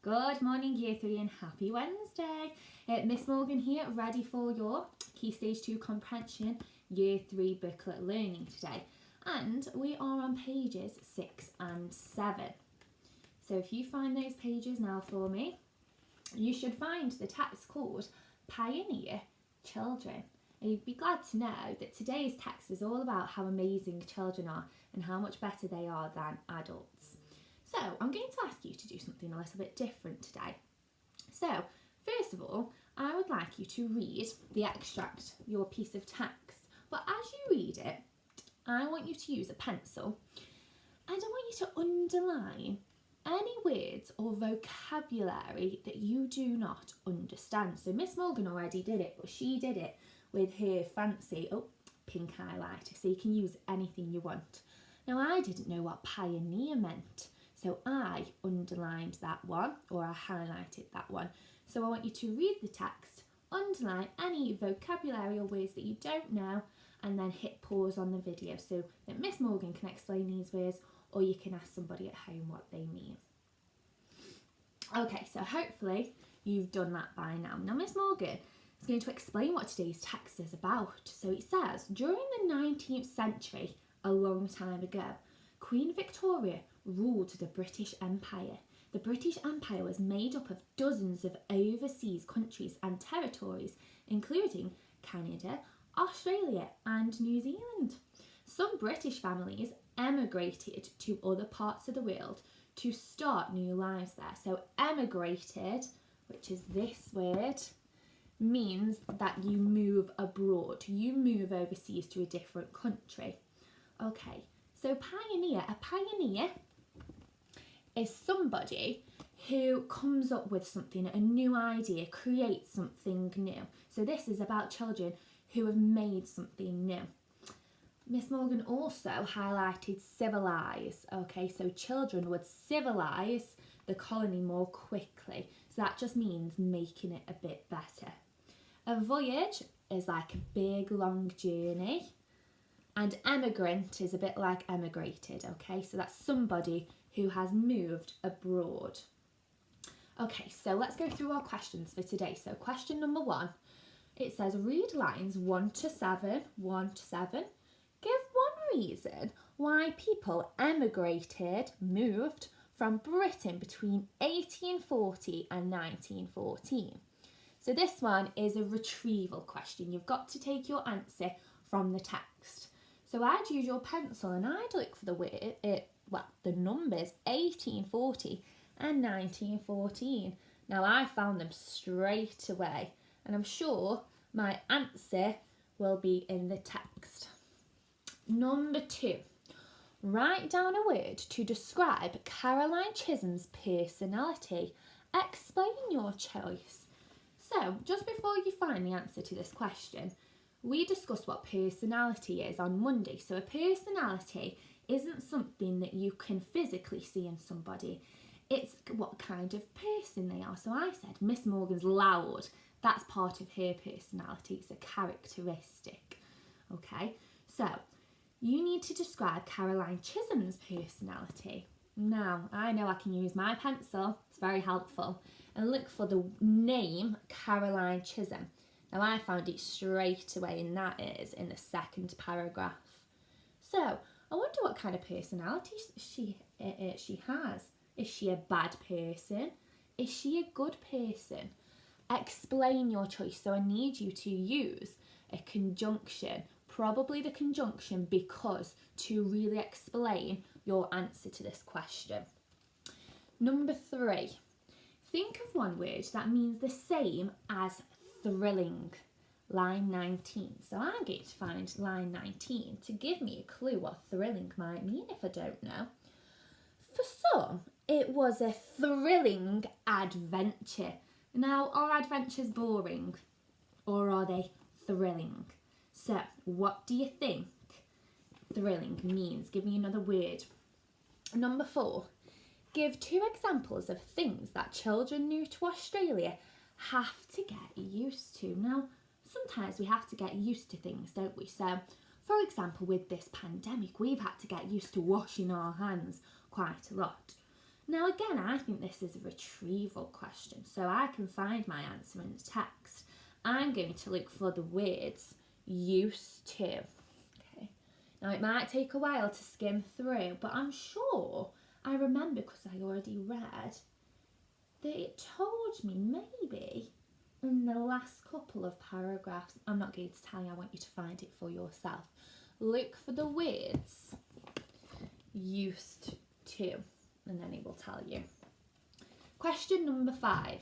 Good morning, Year 3, and happy Wednesday. Miss Morgan here, ready for your Key Stage 2 Comprehension Year 3 booklet learning today. And we are on pages 6 and 7. So if you find those pages now for me, you should find the text called Pioneer Children. And you'd be glad to know that today's text is all about how amazing children are and how much better they are than adults. So I'm going to ask you to do something a little bit different today. So first of all, I would like you to read the extract, your piece of text. But as you read it, I want you to use a pencil and I want you to underline any words or vocabulary that you do not understand. So Miss Morgan already did it, but she did it with her fancy pink highlighter, so you can use anything you want. Now I didn't know what pioneer meant, so I underlined that one, or I highlighted that one. So I want you to read the text, underline any vocabulary or words that you don't know, and then hit pause on the video so that Miss Morgan can explain these words, or you can ask somebody at home what they mean. Okay, so hopefully you've done that by now. Now Miss Morgan is going to explain what today's text is about. So it says, during the 19th century, a long time ago, Queen Victoria ruled the British Empire. The British Empire was made up of dozens of overseas countries and territories, including Canada, Australia and New Zealand. Some British families emigrated to other parts of the world to start new lives there. So emigrated, which is this word, means that you move abroad, you move overseas to a different country. Okay, so a pioneer is somebody who comes up with something, a new idea, creates something new. So this is about children who have made something new. Miss Morgan also highlighted civilise. Okay, so children would civilise the colony more quickly. So that just means making it a bit better. A voyage is like a big long journey, and emigrant is a bit like emigrated, okay? So that's somebody who has moved abroad. Okay, so let's go through our questions for today. So question number 1, it says read lines 1 to 7. Give one reason why people emigrated, moved from Britain between 1840 and 1914. So this one is a retrieval question. You've got to take your answer from the text. So I'd use your pencil and I'd look for the numbers 1840 and 1914. Now I found them straight away and I'm sure my answer will be in the text. Number 2, write down a word to describe Caroline Chisholm's personality. Explain your choice. So, just before you find the answer to this question, we discussed what personality is on Monday. So a personality isn't something that you can physically see in somebody. It's what kind of person they are. So I said Miss Morgan's loud. That's part of her personality. It's a characteristic. Okay, so you need to describe Caroline Chisholm's personality. Now, I know I can use my pencil. It's very helpful. And look for the name Caroline Chisholm. Now I found it straight away, and that is in the second paragraph. So I wonder what kind of personality she has. Is she a bad person? Is she a good person? Explain your choice. So I need you to use a conjunction, probably the conjunction because, to really explain your answer to this question. Number 3. Think of one word that means the same as thrilling. Line 19. So I'm going to find line 19 to give me a clue what thrilling might mean if I don't know. For some, it was a thrilling adventure. Now, are adventures boring or are they thrilling? So, what do you think thrilling means? Give me another word. Number 4. Give 2 examples of things that children new to Australia have to get used to. Now, sometimes we have to get used to things, don't we? So, for example, with this pandemic, we've had to get used to washing our hands quite a lot. Now again, I think this is a retrieval question, so I can find my answer in the text. I'm going to look for the words used to. Okay. Now it might take a while to skim through, but I'm sure I remember, because I already read, that it told me maybe in the last couple of paragraphs. I'm not going to tell you, I want you to find it for yourself. Look for the words used to, and then it will tell you. Question number 5.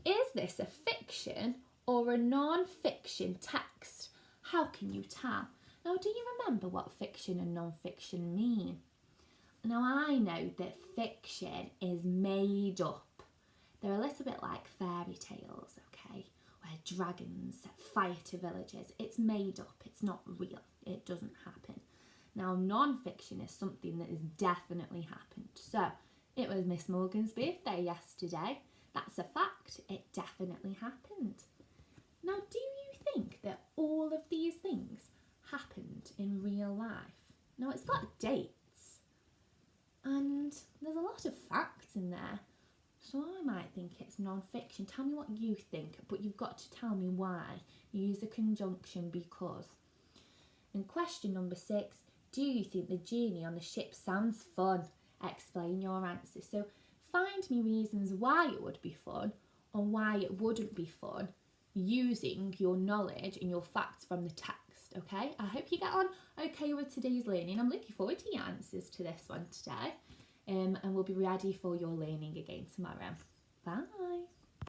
Is this a fiction or a non-fiction text? How can you tell? Now, do you remember what fiction and non-fiction mean? Now, I know that fiction is made up. They're a little bit like fairy tales, okay? Where dragons set fire to villages. It's made up. It's not real. It doesn't happen. Now, non-fiction is something that has definitely happened. So, it was Miss Morgan's birthday yesterday. That's a fact. It definitely happened. Now, do you think that all of these things happened in real life? Now, it's got dates. And there's a lot of facts in there. So I might think it's non-fiction. Tell me what you think, but you've got to tell me why. Use a conjunction because. And question number 6, do you think the journey on the ship sounds fun? Explain your answer. So find me reasons why it would be fun or why it wouldn't be fun using your knowledge and your facts from the text, okay? I hope you get on okay with today's learning. I'm looking forward to your answers to this one today. And we'll be ready for your learning again tomorrow. Bye.